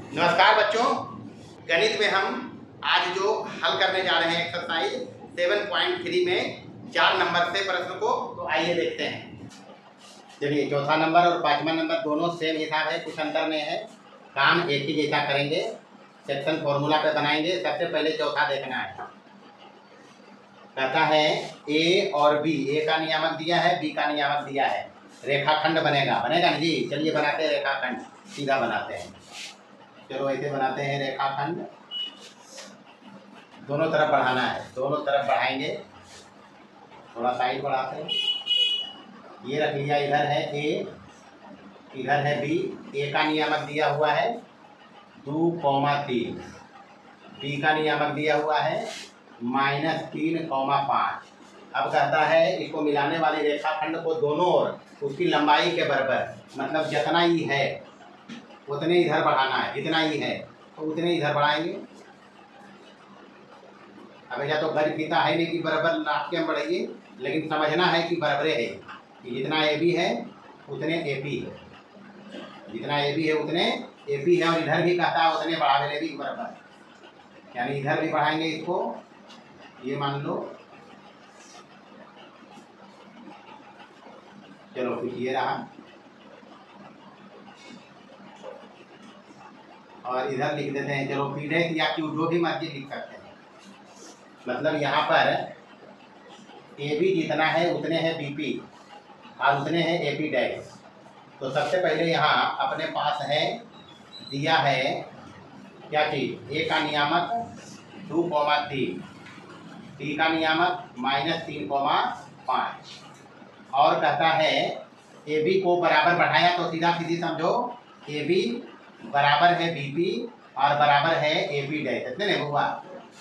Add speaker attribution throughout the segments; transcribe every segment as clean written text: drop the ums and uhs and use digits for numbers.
Speaker 1: नमस्कार बच्चों, गणित में हम आज जो हल करने जा रहे हैं एक्सरसाइज 7.3 में 4 नंबर से प्रश्न को, तो आइए देखते हैं। चलिए, चौथा नंबर और पांचवा नंबर दोनों सेम हिसाब है, कुछ अंतर नहीं है, काम एक ही जैसा करेंगे, सेक्शन फॉर्मूला पे बनाएंगे। सबसे पहले चौथा देखना है। कहता है ए और बी, ए का नियामक दिया है, बी का नियामक दिया है, रेखाखंड बनेगा ना जी। चलिए बनाते हैं रेखाखंड, सीधा बनाते हैं। चलो ऐसे बनाते हैं रेखाखंड, दोनों तरफ बढ़ाना है, दोनों तरफ बढ़ाएंगे। थोड़ा साइड बढ़ाते हैं। ये रख लिया, इधर है ए, इधर है बी। ए का नियामक दिया हुआ है 2,3, बी का नियामक दिया हुआ है -3,5। अब कहता है इसको मिलाने वाली रेखाखंड को दोनों ओर उसकी लंबाई के बराबर, मतलब जितना ही है उतने इधर बढ़ाना है, जितना ही है तो उतने इधर बढ़ाएंगे। अब या तो गज फीता है नहीं कि बराबर नाप के हम बढ़ाइए, लेकिन समझना है कि बराबरे है कि जितना ए बी है उतने ए पी है, जितना ए बी है उतने ए पी है। और इधर भी कहता है उतने बढ़ावे भी बराबर, यानी इधर भी बढ़ाएंगे इसको, ये मान लो। चलो कुछ ये रहा, और इधर लिख देते हैं। चलो पी डैश या क्यू जो भी मर्जी लिख सकते हैं, मतलब यहाँ पर ए बी जितना है उतने है बी पी और उतने हैं ए पी डैश। तो सबसे पहले यहाँ अपने पास है, दिया है क्या चीज़, ए का नियामक 2,3, बी का नियामक -3,5, और कहता है ए बी को बराबर बढ़ाया तो सीधा सीधी समझो ए बी बराबर है बी पी और बराबर है ए पी डैश, इतने नहीं हुआ।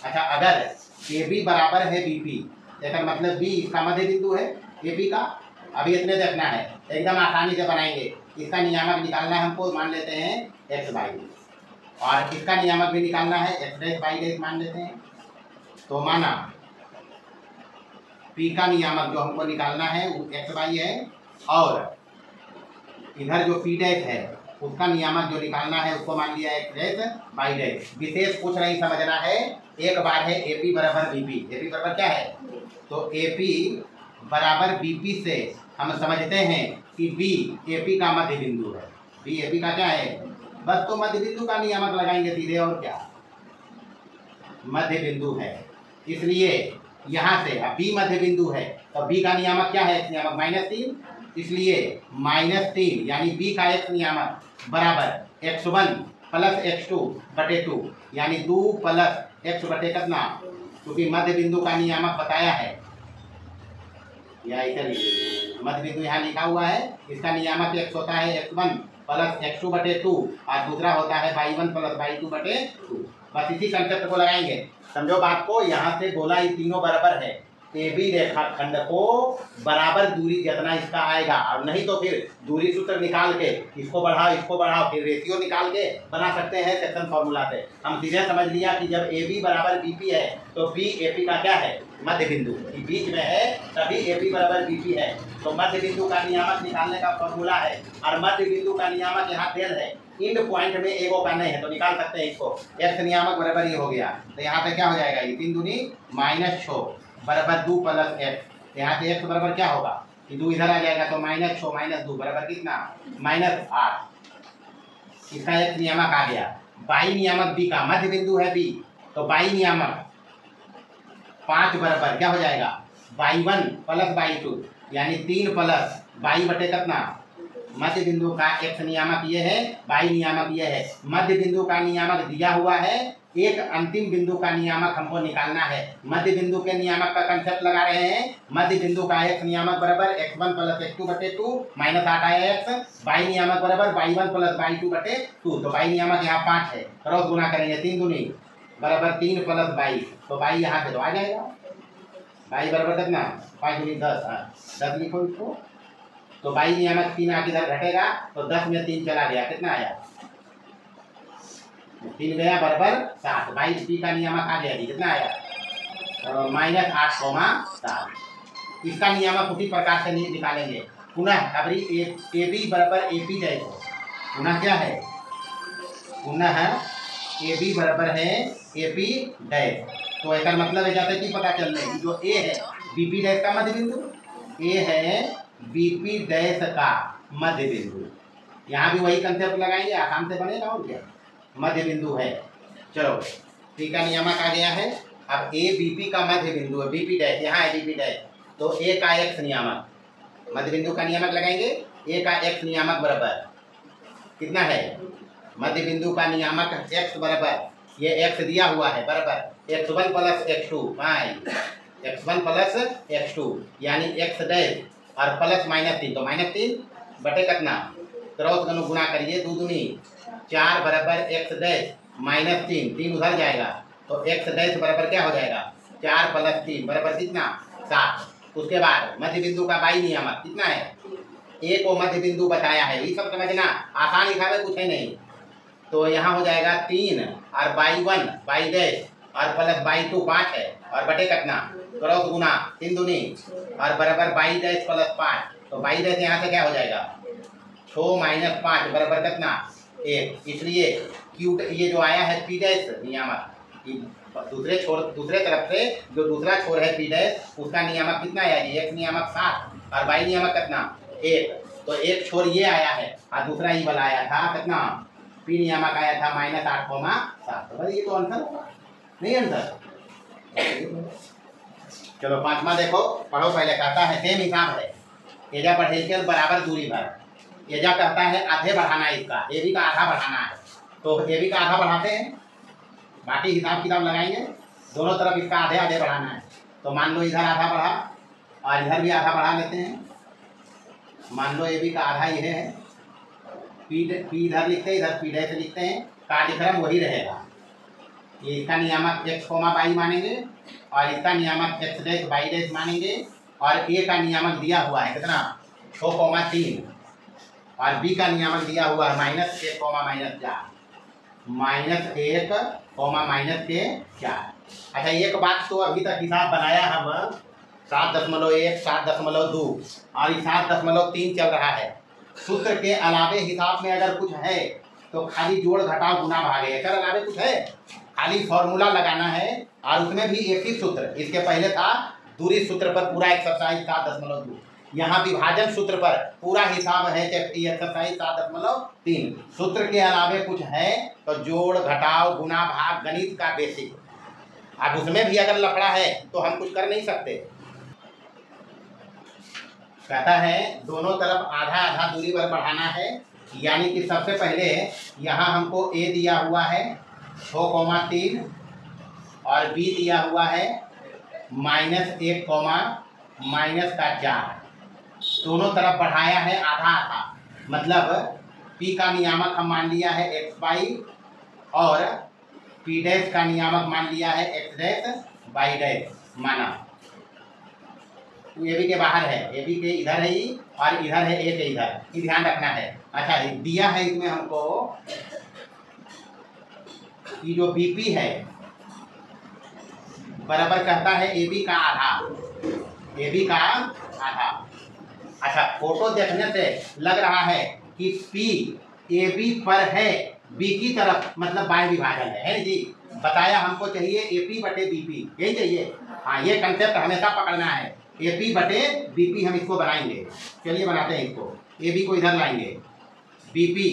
Speaker 1: अच्छा, अगर ए बी बराबर है बी पी, देखा मतलब बी इसका मध्य बिंदु है ए पी का। अभी इतने देखना है, एकदम आसानी से बनाएंगे। इसका नियामक निकालना है हमको, मान लेते हैं एक्स बाई, और इसका नियामक भी निकालना है एक्स डैश बाई डैश मान लेते हैं। तो माना पी का नियामक जो हमको निकालना है वो एक्स बाई है, और इधर जो पी डैश है उसका नियामक जो निकालना है उसको मान लिया एक्स डैश बाई डैश। विशेष कुछ नहीं समझना है, एक बार है ए पी बराबर बी पी। ए पी बराबर क्या है, तो ए पी बराबर बी पी से हम समझते हैं कि बी ए पी का मध्य बिंदु है। बी ए पी का क्या है, बस तो मध्य बिंदु का नियामक लगाएंगे सीधे, और क्या मध्य बिंदु है। इसलिए यहाँ से अब बी मध्य बिंदु है तो बी का नियामक क्या है, नियामक -3, इसलिए -3 यानी बी का एक्स नियामक बराबर x1 + x2 बटे 2, यानी 2 + x बटे कितना, क्योंकि मध्य बिंदु का नियामक बताया है, या इधर मध्य बिंदु यहाँ लिखा हुआ है। इसका नियामक x होता है x1 + x2 बटे 2, और दूसरा होता है y1 + y2 बटे 2। बस इसी कंसेप्ट को लगाएंगे, समझो बात को। यहाँ से बोला ये तीनों बराबर है, ए बी रेखाखंड को बराबर दूरी जितना इसका आएगा, और नहीं तो फिर दूरी सूत्र निकाल के इसको बढ़ाओ, फिर रेशियो निकाल के बना सकते हैं सेक्शन फॉर्मूला से। हम सीधे समझ लिया कि जब ए बी बराबर बी पी है तो बी ए पी का क्या है, मध्य बिंदु बीच में है, तभी ए पी बराबर बी पी है। तो मध्य बिंदु का नियामक निकालने का फॉर्मूला है, और मध्य बिंदु का नियामक यहाँ देर है, इन पॉइंट में एगो का नहीं है, तो निकाल सकते हैं इसको। एक्स नियामक बराबर ये हो गया, तो यहाँ पे क्या हो जाएगा, ये 3 दूनी -6 बराबर 2 + x। यहाँ से x बराबर क्या होगा, कि 2 इधर आ जाएगा, तो -6 - 2 बराबर कितना, -8। इसका x नियामक आ गया। बाई नियामक b का, मध्य बिंदु है b, तो बाई नियामक 5 बराबर क्या हो जाएगा, y1 + y2, यानी 3 + y बटे कितना, मध्य बिंदु का x नियामक ये है, y नियामक ये है। मध्य बिंदु का नियामक दिया हुआ है, एक अंतिम बिंदु का नियामक हमको निकालना है। मध्य बिंदु के नियामक का कंसेप्ट लगा रहे हैं। मध्य बिंदु का x नियामक बराबर x1 + x2 बटे 2 -8 आया x, y नियामक बराबर y1 + y2 बटे 2, तो y नियामक यहाँ 5 है, क्रॉस गुना करेंगे, 3 दूनी बराबर 3 + y, तो y यहाँ से तो आ जाएगा, y बराबर कितना, 5 दूनी 10, 10 लिखो इसको। तो y नियामक 3 आगे इधर घटेगा, तो 10 में 3 चला गया, कितना आया, 3 गया बराबर 7। बाई पी का नियामक आ गया जी, कितना आया, -8,7। इसका नियामक उसी प्रकार से निकालेंगे पुनः। अभी ए बी बराबर ए पी जाएगा, पुनः क्या है, पुनः ए बी बराबर है ए पी डैश। तो एक मतलब है जैसे कि पता चल रहा है जो ए है बी पी डैश का मध्य बिंदु, ए है बी पी डैश का मध्य बिंदु। यहाँ भी वही कंसेप्ट लगाएंगे, आसान से बनेगा और क्या, मध्य बिंदु है। चलो पी का नियामक आ गया है। अब ए बी पी का मध्य बिंदु है, बी पी डैश यहाँ है बी पी डैश, तो ए का एक्स नियामक, मध्य बिंदु का नियामक लगाएंगे, ए का एक्स नियामक बराबर कितना है, मध्य बिंदु का नियामक एक्स बराबर, ये एक्स दिया हुआ है बराबर x1 plus x2 x1 plus x2 यानी एक्स डैश और प्लस -3, तो -3 बटे कितना क्रॉस दोनों गुणा करिए, 2 दूनी 4 बराबर एक्स डैश -3, 3 उधर जाएगा तो एक्स डैश बराबर क्या हो जाएगा 4 प्लस 3 बराबर कितना 7। उसके बाद मध्य बिंदु का बाई नियामक कितना है, ए को मध्य बिंदु बताया है, ये सब समझना आसान हिसाब है, कुछ है नहीं। तो यहाँ हो जाएगा 3 और बाई 1 बाई डैश और प्लस बाई 2 5 है और बटे कितना क्रॉस गुना 3 दूनी और बराबर बाई डैश प्लस 5, तो बाई डैश यहाँ से क्या हो जाएगा 6 - 5 बराबर कितना 1। इसलिए क्यू ये जो आया है पी डैश नियामक, दूसरे तरफ से जो दूसरा छोर है पी डैश उसका नियामक कितना आया जी, एक नियामक 7 और बाई नियामक कितना 1, तो एक छोर ये आया है और दूसरा ई वाला आया था कितना पी नियामक आया था -8,7। तो ये तो आंसर होगा, नहीं आंसर। चलो पांचवा देखो, पढ़ो पहले। कहता है सेम हिसाब है, एजा पोटेंशियल बराबर दूरी पर, एजा कहता है आधे बढ़ाना है, इसका ए बी का आधा बढ़ाना है, तो ए बी का आधा बढ़ाते हैं, बाकी हिसाब किताब लगाएंगे, दोनों तरफ इसका आधे आधे बढ़ाना है। तो मान लो इधर आधा बढ़ा और इधर भी आधा बढ़ा लेते हैं। मान लो ए बी का आधा ये है, पी इधर लिखते हैं, इधर पी डैश लिखते हैं, कार्यक्रम वही रहेगा। ये इसका नियामक एक्स कोमा बाई मानेंगे और इसका नियामक एक्स डैश बाई डैश मानेंगे और ए का नियामक दिया हुआ है कितना 6,3 और बी का नियामक दिया हुआ है -1, -4 -1, अच्छा एक बात तो अभी तक हिसाब बनाया हम 7.1 7.2 और 7.3 चल रहा है। सूत्र के अलावे हिसाब में अगर कुछ है तो खाली जोड़ घटाव गुना भागे, इसके अलावे कुछ है खाली फॉर्मूला लगाना है और उसमें भी एक ही सूत्र, इसके पहले था दूरी सूत्र पर पूरा एक्सरसाइज 7.2, यहाँ विभाजन सूत्र पर पूरा हिसाब है एक्सरसाइज 7.3। सूत्र के अलावे कुछ है तो जोड़ घटाव गुना भाग गणित का बेसिक, अब उसमें भी अगर लफड़ा है तो हम कुछ कर नहीं सकते। कहता है दोनों तरफ आधा आधा दूरी पर बढ़ाना है, यानी कि सबसे पहले यहाँ हमको ए दिया हुआ है 6,3 और बी दिया हुआ है -1, -4, दोनों तरफ बढ़ाया है आधा आधा, मतलब पी का नियामक हम मान लिया है एक्स बाई और पी डैश का नियामक मान लिया है एक्स डैश बाई डैश माना। ए बी के बाहर है, ए बी के इधर है और इधर है ए के इधर, ये ध्यान रखना है। अच्छा दिया है इसमें हमको कि जो बीपी है बराबर कहता है ए बी का आधा, ए बी का आधा। अच्छा फोटो देखने से लग रहा है कि पी ए बी पर है, बी की तरफ मतलब बाएं विभाजन है जी। बताया हमको चाहिए ए पी बटे बी पी, यही चाहिए। हाँ ये कंसेप्ट हमेशा पकड़ना है, ए पी बटे बी पी हम इसको बनाएंगे। चलिए बनाते हैं इसको, ए बी को इधर लाएंगे, बी पी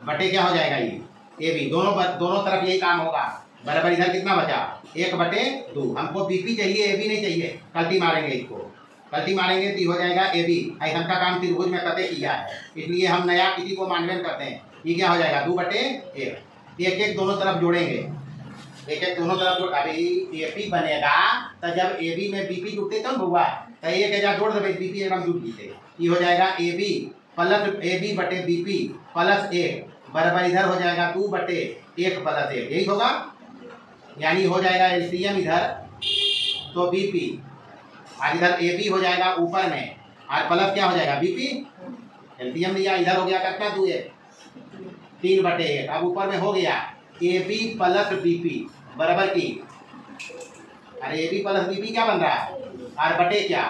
Speaker 1: बटे क्या हो जाएगा ये ए बी, दोनों तरफ यही काम होगा बराबर। इधर कितना बचा 1/2, हमको बी पी चाहिए ए बी नहीं चाहिए, कल्टी मारेंगे इसको, कल्टी मारेंगे तो हो जाएगा ए बी। ऐसा का काम त्रिभुज में कते किया है, इसलिए हम नया किसी को मानवेन करते हैं। ये क्या हो जाएगा 2/1, एक दोनों तरफ जोड़ेंगे, एक दोनों तरफ जोड़। अभी ए पी बनेगा तो जब ए बी में बी पी जुड़ते तब हुआ, तो एक हजार जोड़ देते बी पी एकदम जुड़ जीते। ये हो जाएगा A B plus A B बटे बी पी प्लस 1 बराबर इधर हो जाएगा 2/1 प्लस 1, यही होगा। यानी हो जाएगा एलसीएम इधर तो बी पी और इधर ए बी हो जाएगा ऊपर में और प्लस क्या हो जाएगा बी पी, एलसीएम लिया इधर हो गया कितना 3/1, अब ऊपर में हो गया A B plus B P बराबर की, अरे A B plus B P क्या बन रहा है और बटे क्या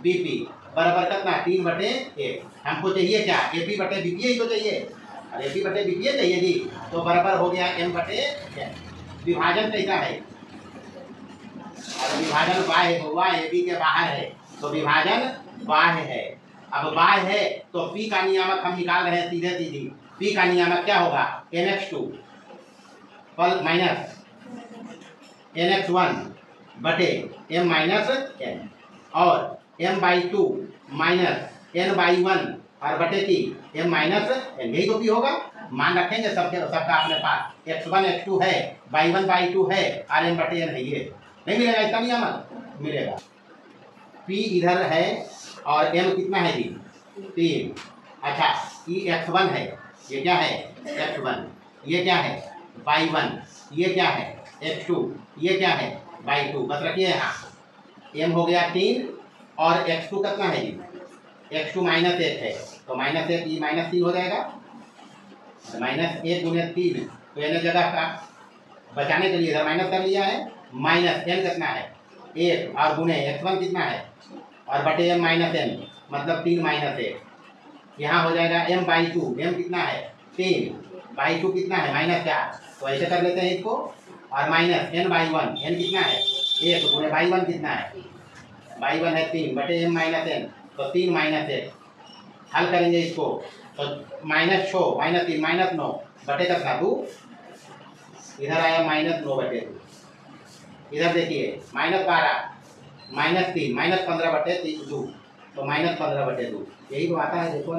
Speaker 1: बी पी बराबर कितना 3/1। हमको चाहिए क्या ए पी बटे बी पी, यही तो चाहिए। और AP बटे BP चाहिए जी, तो बराबर हो गया M बटे N। विभाजन कैसा है, और विभाजन बाह्य होगा, AB के बाहर है तो विभाजन बाह्य है। अब बाह्य है तो P का नियामक हम निकाल रहे हैं सीधे सीधी। P का नियामक क्या होगा, NX2 प्लस माइनस NX1 बटे M माइनस N, और M/2 माइनस N/1 और बटे की M माइनस N, यही तो P होगा। मान रखेंगे सबका अपने पास, X1 X2 है, Y1/2 है और M बटे N है। ये नहीं मिलेगा इसका नियामक, मिलेगा। P इधर है और M कितना है जी, 3। अच्छा, ये X1 है, ये क्या है X1, ये क्या है Y1, ये क्या है X2, ये क्या है Y2। बस रखिए यहाँ M हो गया 3 और X2 कितना है जी, X2 -1 है, तो -1 ये -3 हो जाएगा। -1 गुने 3, तो N जगह का बचाने के लिए इधर माइनस कर लिया है। माइनस N कितना है 1 और गुने X1 कितना है और बटे M माइनस N, मतलब 3 - 1। यहाँ हो जाएगा M/2, M कितना है 3/2 कितना है -4, तो ऐसे कर लेते हैं इसको। और माइनस N/1, N कितना है 1 गुने Y1 कितना है, Y1 है 3 बटे M माइनस N, तो 3 - 1। हल करेंगे इसको तो -6 -3 -9 बटे कितना 2, इधर आया -9 बटे 2। इधर देखिए -12 -3 -15 बटे 2, तो -15 बटे 2, यही तो आता है। देखो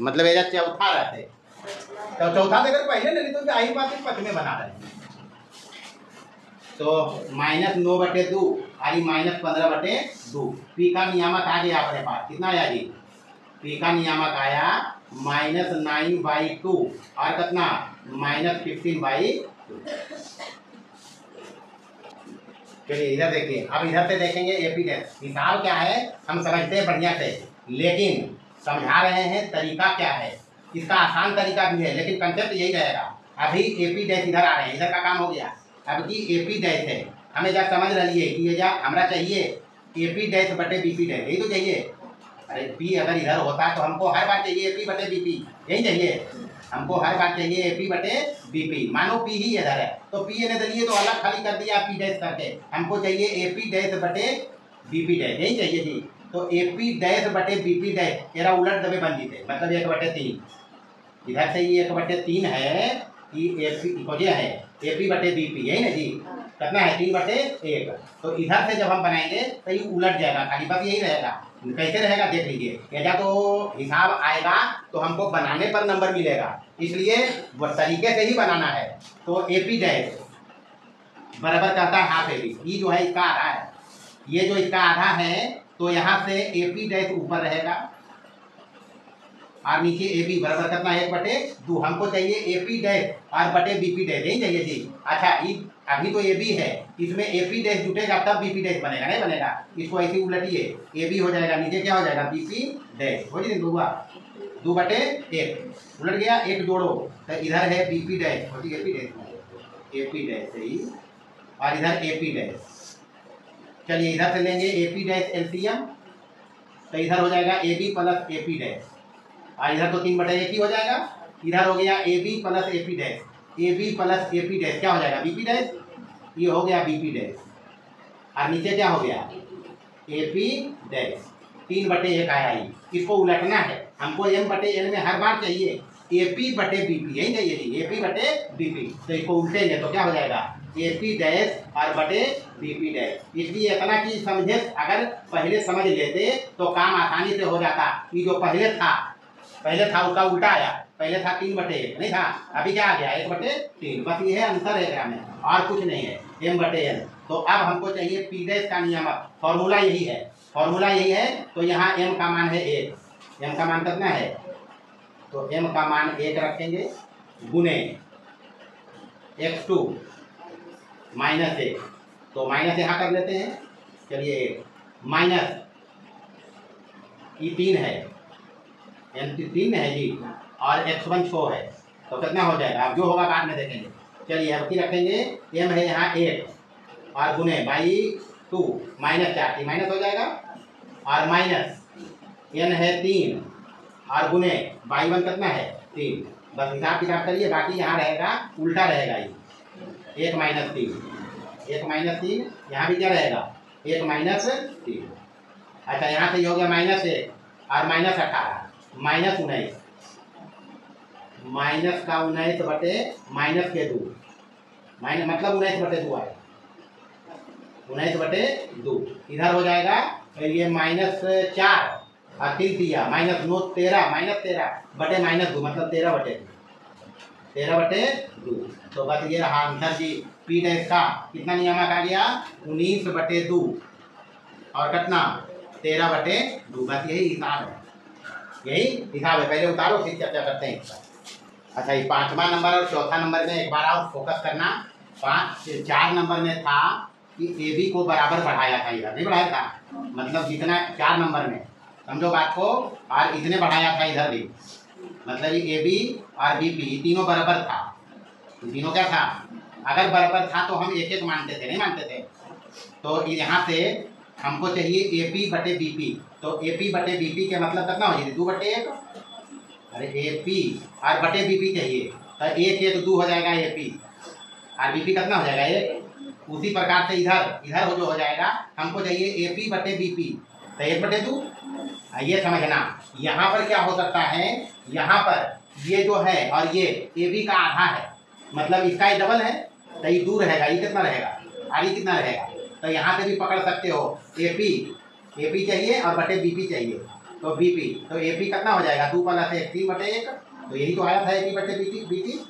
Speaker 1: मतलब ये चौथा रहते, तो चौथा अगर पहले नहीं तो आई बात पथ में बना रहे हैं। तो -9 बटे 2 और -15 बटे 2। P का नियामक आ गया अपने पास, कितना आया जी, P का नियामक आया -9/2 और कितना -15/2। चलिए इधर देखिए, अब इधर से देखेंगे AP टेस्ट। हिसाब क्या है हम समझते हैं बढ़िया से, लेकिन समझा रहे हैं तरीका क्या है। इसका आसान तरीका भी है लेकिन कंसेप्ट यही रहेगा। अभी AP डैश इधर आ रहे हैं, इधर का काम हो गया। अब की AP डैश है, हमें जा समझ रही है कि ये जा हमारा चाहिए AP डैश बटे BP डैश, यही तो चाहिए। अरे P अगर इधर होता तो हमको हर बार चाहिए AP बटे BP, यही चाहिए हमको हर बार चाहिए AP बटे BP। मानो P ही इधर है तो P ने दिए तो अलग खाली कर दिया P डैश करके, हमको चाहिए AP डैश बटे BP डैश, यही चाहिए जी। तो AP डैश बटे BP डैश तेरा उलट दबे बन जीते, मतलब 1/3। इधर से ये 1/3 है कि AP है AP बटे BP, यही ना जी। कितना है 3/1, तो इधर से जब हम बनाएंगे तो ये उलट जाएगा, खाली बस यही रहेगा। कैसे रहेगा देख लीजिए, या तो हिसाब आएगा तो हमको बनाने पर नंबर मिलेगा, इसलिए वो तरीके से ही बनाना है। तो AP डैश बराबर कहता है हाफ AP, ये जो है इसका आधा है, ये जो इसका आधा है तो यहाँ से AP डैश ऊपर रहेगा और नीचे AB बराबर कितना 1/2। हमको चाहिए AP डैश और बटे BP डैश, यही चाहिए जी। अच्छा अभी तो AB है, इसमें AP डैश जुटेगा तब BP डैश बनेगा, नहीं बनेगा। इसको ऐसे उलटिए, AB हो जाएगा, नीचे क्या हो जाएगा BP डैश, हो जाएगा 2/1 उलट गया, 1 जोड़ो तो इधर है BP डैश, होती AP डैश सही, और इधर AP डैश। चलिए इधर से लेंगे AP डैश LCM, तो इधर हो जाएगा AB प्लस AP डैश, और इधर तो 3/1 ही हो जाएगा। इधर हो गया AB plus AP dash, AB plus AP dash क्या हो जाएगा BP डैश, ये हो गया BP डैश, और नीचे क्या हो गया AP डैश। 3/1 आया ही, इसको उलटना है हमको M बटे N में हर बार चाहिए AP बटे BP, यही चाहिए जी AP बटे BP। तो इसको उल्टेंगे तो क्या हो जाएगा AP डैश और बटे BP डैश। इसलिए इतना कि समझे, अगर पहले समझ लेते तो काम आसानी से हो जाता। ये जो पहले था उसका उल्टा आया, पहले था 3/1 नहीं था, अभी क्या आ गया 1/3, बस ये है अंतर है में और कुछ नहीं है, M बटे N। तो अब हमको चाहिए P डैश का नियामक, फॉर्मूला यही है। तो यहाँ M का मान है 1, M का मान कितना है, तो M का मान 1 रखेंगे गुने X2 -1, तो माइनस यहाँ कर लेते हैं। चलिए माइनस ये 3 है, N 3 है जी, और X1 6 है, तो कितना हो जाएगा, अब जो होगा बाद में देखेंगे। चलिए अब की रखेंगे M है यहाँ 1 और गुने बाई 2 -4 माइनस हो जाएगा, और माइनस N है 3 और गुने y1 कितना है 3। बस हिसाब किताब करिए, बाकी यहाँ रहेगा उल्टा रहेगा, ये 1 माइनस 3, 1 माइनस 3, यहाँ भी क्या रहेगा 1 माइनस 3। अच्छा यहाँ से ये हो गया -1 और -18 -19, माइनस का 19 बटे माइनस के 2, मतलब 19/2 आएगा, 19/2 इधर हो जाएगा। ये -4 और फिर दिया -9 13 बटे -2 मतलब 13/2। तो बस ये रहा आंसर जी। पी डैश का कितना नियामक आ गया 19/2 और कितना 13/2। बस यही हिसाब है, यही हिसाब है। पहले उतारो फिर चर्चा करते हैं इसका। अच्छा ये 5वां नंबर और चौथा नंबर में एक बार और फोकस करना। 4 नंबर में था कि ए बी को बराबर बढ़ाया था, इधर नहीं बढ़ाया था, मतलब जितना 4 नंबर में समझो बात को, और इतने बढ़ाया था इधर भी, मतलब ए बी और बी पी तीनों बराबर था। तीनों क्या था, अगर बराबर था तो हम एक एक मानते थे, नहीं मानते थे। तो यहाँ से हमको चाहिए ए पी बटे बी पी, तो ए पी बटे बी पी के मतलब कितना हो जाएगा 2/1। अरे ए पी और बटे बी पी चाहिए तो 1 2 हो जाएगा ए पी और बी पी कितना हो जाएगा 1। उसी प्रकार से इधर हो जो हो जाएगा, हमको चाहिए ए पी बटे बी पी तो 1/2। ये समझना यहाँ पर क्या हो सकता है, यहाँ पर ये जो है और ये ए बी का आधा है, मतलब इसका ही डबल है तो ये दूर रहेगा, ये कितना रहेगा और ये कितना रहेगा। तो यहाँ से भी पकड़ सकते हो ए पी चाहिए और बटे बी पी चाहिए, तो बी पी तो ए पी कितना हो जाएगा 2 + 1 3/1। तो यही तो आया था ए पी बटे बी पी।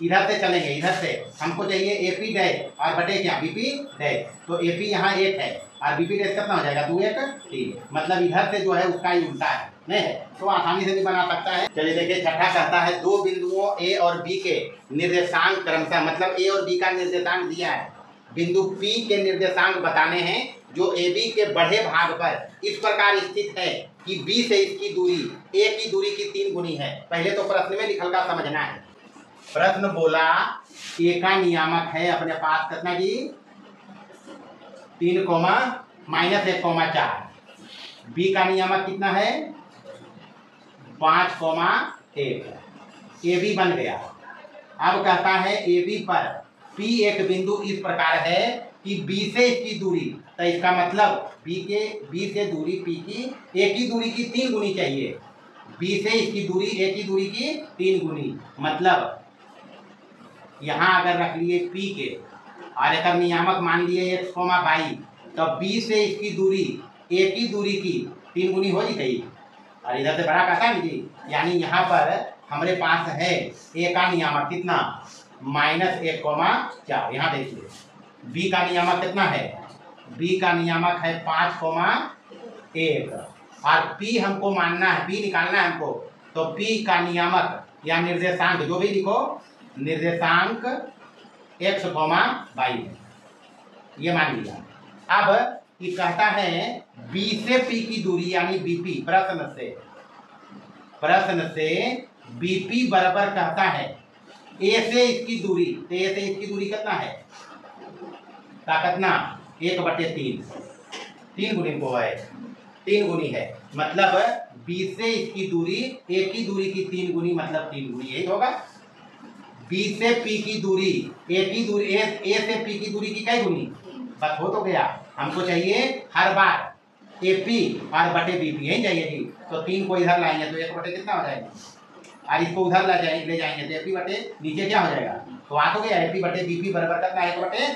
Speaker 1: इधर से चलेंगे, इधर से हमको चाहिए ए पी डैश और बटे क्या बी पी डैश, तो ए पी यहाँ 1 है और बी पी डैश कितना हो जाएगा 2 1 3, मतलब इधर से जो है उसका ही उल्टा है, नहीं है तो आसानी से भी बना सकता है। चलिए देखिए छठा कहता है 2 बिंदुओं ए और बी के निर्देशांक क्रमशः, मतलब ए और बी का निर्देशांक दिया है, बिंदु पी के निर्देशांक बताने हैं जो ए बी के बढ़े भाग पर इस प्रकार स्थित है कि बी से इसकी दूरी ए की दूरी की 3 गुनी है। पहले तो प्रश्न में लिखल का समझना है। प्रश्न बोला ए का नियामक है अपने पास कितना जी 3, -1, 4। बी का नियामक कितना है 5, 1। ए बी बन गया। अब कहता है ए बी पर पी एक बिंदु इस प्रकार है कि बी से इसकी दूरी, तो इसका मतलब बी से दूरी पी की ए की दूरी की 3 गुनी चाहिए। बी से इसकी दूरी ए की दूरी की 3 गुनी, मतलब यहाँ अगर रख लिए पी के और एक नियामक मान लिए x, y, तो बी से इसकी दूरी ए की दूरी की 3 गुनी हो जाएगी। और इधर से बड़ा कहता है जी, यानी यहाँ पर हमारे पास है ए का नियामक कितना -1, 4। यहाँ देखिए बी का नियामक कितना है, बी का नियामक है 5, 1 और पी हमको मानना है, पी निकालना है हमको, तो पी का नियामक या निर्देशांक जो भी लिखो, निर्देशांक x, y ये मान लिया। अब ये कहता है b से p की दूरी यानी bp, प्रश्न से bp बराबर कहता है a से इसकी दूरी, तो a से इसकी दूरी कितना है कितना 1/3, 3 गुनी को है 3 गुनी है, मतलब b से इसकी दूरी a की दूरी की 3 गुनी, मतलब 3 गुनी यही होगा। बी से पी की दूरी ए की दूरी ए से पी की दूरी की कई गुनी, बस हो तो गया। हमको चाहिए हर बार ए पी और बटे बी पी यही चाहिए जी, तो 3 को इधर लाएंगे तो 1 बटे कितना हो जाएगा, और इसको उधर ले जाएंगे तो ए पी बटे नीचे क्या हो जाएगा, तो आ तो गया ए पी बटे बी पी बराबर कितना 1 बटे,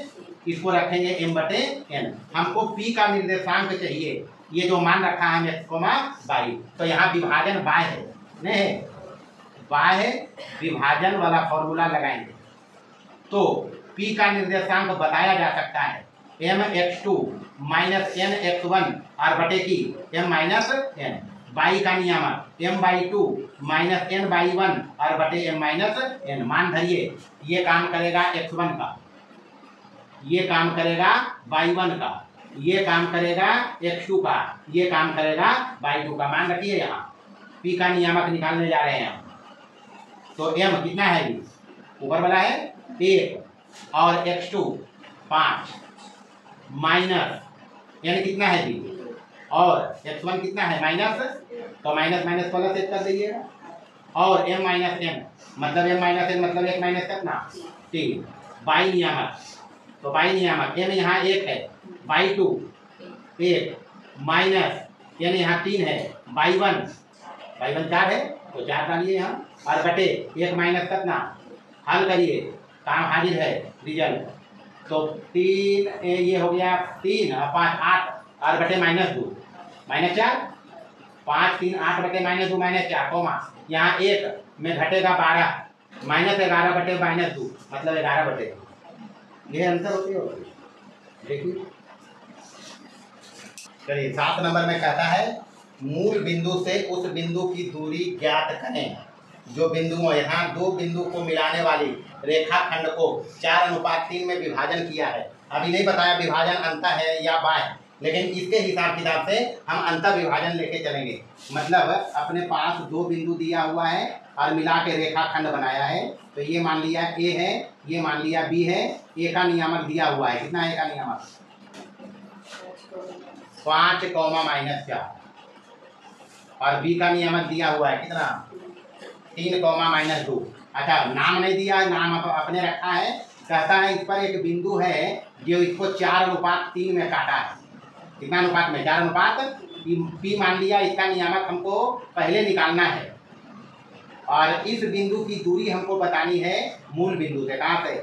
Speaker 1: इसको रखेंगे m बटे n। हमको p का निर्देशांक चाहिए, ये जो मान रखा है x, y, तो यहाँ विभाजन y है, नहीं y है, विभाजन वाला फॉर्मूला लगाएंगे तो p का निर्देशांक बताया जा सकता है mx2 - nx1 और बटे की m - n। y का नियामक m/2 - n/1 और बटे m - n। मान धरिए ये काम करेगा x1 का, ये काम करेगा y1 का, ये काम करेगा x2 का, ये काम करेगा y2 का। मान रखिए यहाँ p का नियामक निकालने जा रहे हैं हम, तो m कितना है जी ऊपर वाला है 1 और x2 5 माइनस n कितना है जी और x1 कितना है तो माइनस माइनस प्लस 1 कर दीजिएगा। और m माइनस m मतलब m माइनस n मतलब 1 माइनस कितना 3 बाई नियामक। तो बाई नियामक m यहाँ 1 है बाई 2 1 माइनस n यहाँ 3 है बाई 1 4 है तो 4 डालिए यहाँ और बटे 1 माइनस कितना हल करिए काम हाजिर है रिजल्ट। तो 3 ये हो गया 3 और 5 8 और बटे -2 -4 5 3 8 बटे -2 -4 कोमा यहाँ 1 में घटेगा 12 -11 बटे -2 मतलब 11 बटे। ये आंसर होती है। देखिए चलिए 7 नंबर में कहता है मूल बिंदु से उस बिंदु की दूरी ज्ञात करें। जो बिंदु यहाँ दो बिंदु को मिलाने वाली रेखाखंड को 4:3 में विभाजन किया है। अभी नहीं बताया विभाजन अंतः है या बाह्य, लेकिन इसके हिसाब किताब से हम अंतः विभाजन लेके चलेंगे। मतलब अपने पास दो बिंदु दिया हुआ है और मिला के रेखाखंड बनाया है। तो ये मान लिया ए है, ये मान लिया बी है। ए का नियामक दिया हुआ है, कितना है का नियामक 5, -4 और बी का नियामक दिया हुआ है कितना 3, -2। अच्छा नाम नहीं दिया, नाम अपने रखा है। कहता है इस पर एक बिंदु है जो इसको 4:3 में काटा है। कितना अनुपात में 4:3 पी मान लिया। इसका नियामक हमको पहले निकालना है और इस बिंदु की दूरी हमको बतानी है मूल बिंदु से। कहाँ से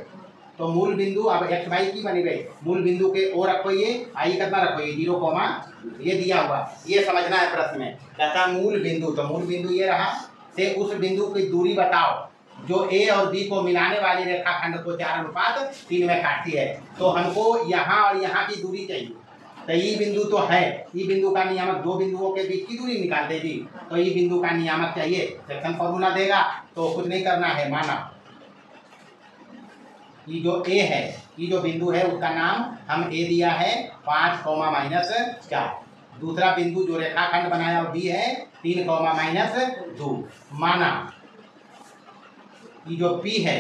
Speaker 1: तो मूल बिंदु अब एक्स वाई की बनी गई। मूल बिंदु के ओ रखो, ये आई कितना रखो ये 0, ये दिया हुआ। ये समझना है प्रश्न में। कहता मूल बिंदु, तो मूल बिंदु ये रहा से उस बिंदु की दूरी बताओ जो ए और बी को मिलाने वाली रेखाखंड को 4:3 में काटती है। तो हमको यहाँ और यहाँ की दूरी चाहिए। तो ई बिंदु तो है, ई बिंदु का नियामक दो बिंदुओं के बीच की दूरी निकाल देगी। तो ई बिंदु का नियामक चाहिए, सेक्शन फॉर्मूला देगा तो कुछ नहीं करना है। माना ये जो ए है, ये जो बिंदु है उसका नाम हम ए दिया है 5, -4। दूसरा बिंदु जो रेखाखंड बनाया वो बी है 3, -2। माना ये जो पी है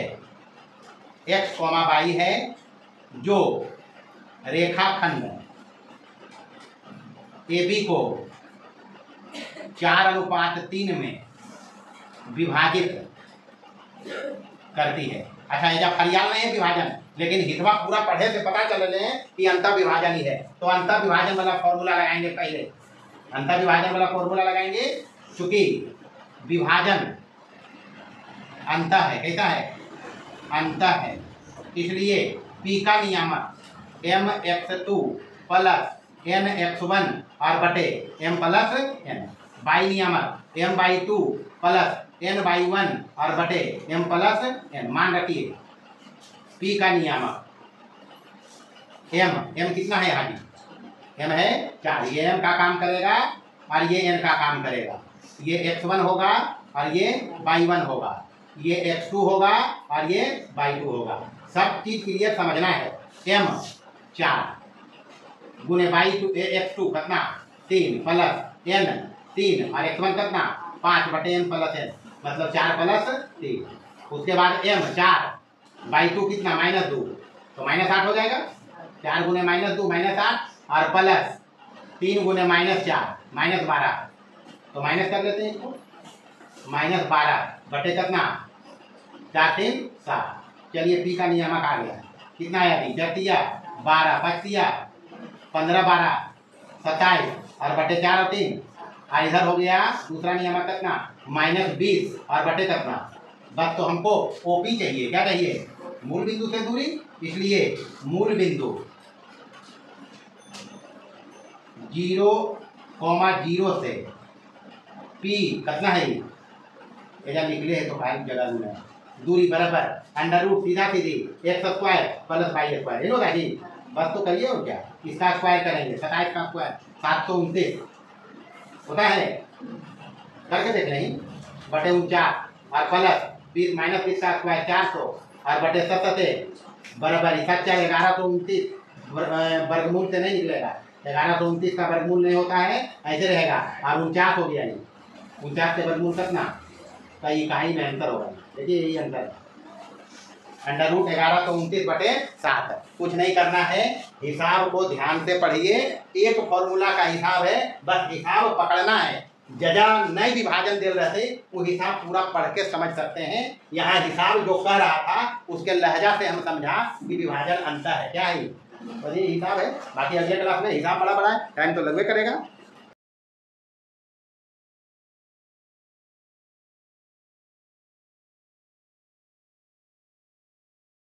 Speaker 1: x, y है जो रेखाखंड ए बी को 4:3 में विभाजित करती है। अच्छा ये जब हरियाल नहीं है विभाजन, लेकिन हितवा पूरा पढ़े से पता चल रहे हैं कि अंतर विभाजन ही है। तो अंतर विभाजन वाला फॉर्मूला लगाएंगे पहले। अंतर विभाजन वाला फॉर्मूला लगाएंगे क्योंकि विभाजन अंतर है। कैसा है अंतर है, इसलिए पी का नियामक mx2 + nx1 और बटे m + n। बाई नियामक m/2 + n/1 और बटे m + n। मान रखिए p का नियामक m कितना है यहाँ m है 4। ये m का काम करेगा और ये n का काम करेगा। ये x1 होगा और ये y1 होगा, ये x2 होगा और ये y2 होगा। सब चीज क्लियर समझना है। m 4 गुने y2 x2 कितना 3 + n 3 और x1 कितना 5 बटे m + n मतलब 4 + 3। उसके बाद m 4 y2 कितना -2 तो -8 हो जाएगा। 4 गुने -2 -8 और प्लस 3 गुने -4 -12। तो माइनस कर लेते हैं इसको -12 बटे कितना 4 3 7। चलिए पी का नियामक आ गया। कितना है अभी 12 5 15 12 27 और बटे 4 और 3 और इधर हो गया दूसरा नियामक कितना -20 और बटे कितना। बस तो हमको ओपी चाहिए। क्या चाहिए मूल बिंदु से दूरी। इसलिए मूल बिंदु 0, 0 से पी कितना है ये निकले है तो फाइल जगह में दूरी बराबर √ सीधा सीधी x² + y²। ये लोग है बस तो करिए और क्या इसका स्क्वायर करेंगे 27 का स्क्वायर 729 होता है। करके देख लें बटे 49 और प्लस 20 -20 का स्क्वायर 400 और बटे 77 बराबर 1129 वर्गमूल से नहीं निकलेगा। 1129 का वर्गमूल नहीं होता है, ऐसे रहेगा। और 49 हो गया ये 49 से वर्गमूल कितना का इकाई में अंतर होगा। देखिए यही अंतर √ 1129 बटे 7। कुछ नहीं करना है, हिसाब को ध्यान से पढ़िए। एक फॉर्मूला का हिसाब है, बस हिसाब पकड़ना है। जजा नए विभाजन दे रहे थे वो हिसाब पूरा पढ़ के समझ सकते हैं। यहाँ हिसाब जो कह रहा था उसके लहजा से हम समझा कि विभाजन अंतर है क्या है, और ये हिसाब है। बाकी अगले क्लास में हिसाब बड़ा बड़ा है, टाइम तो लगवे करेगा।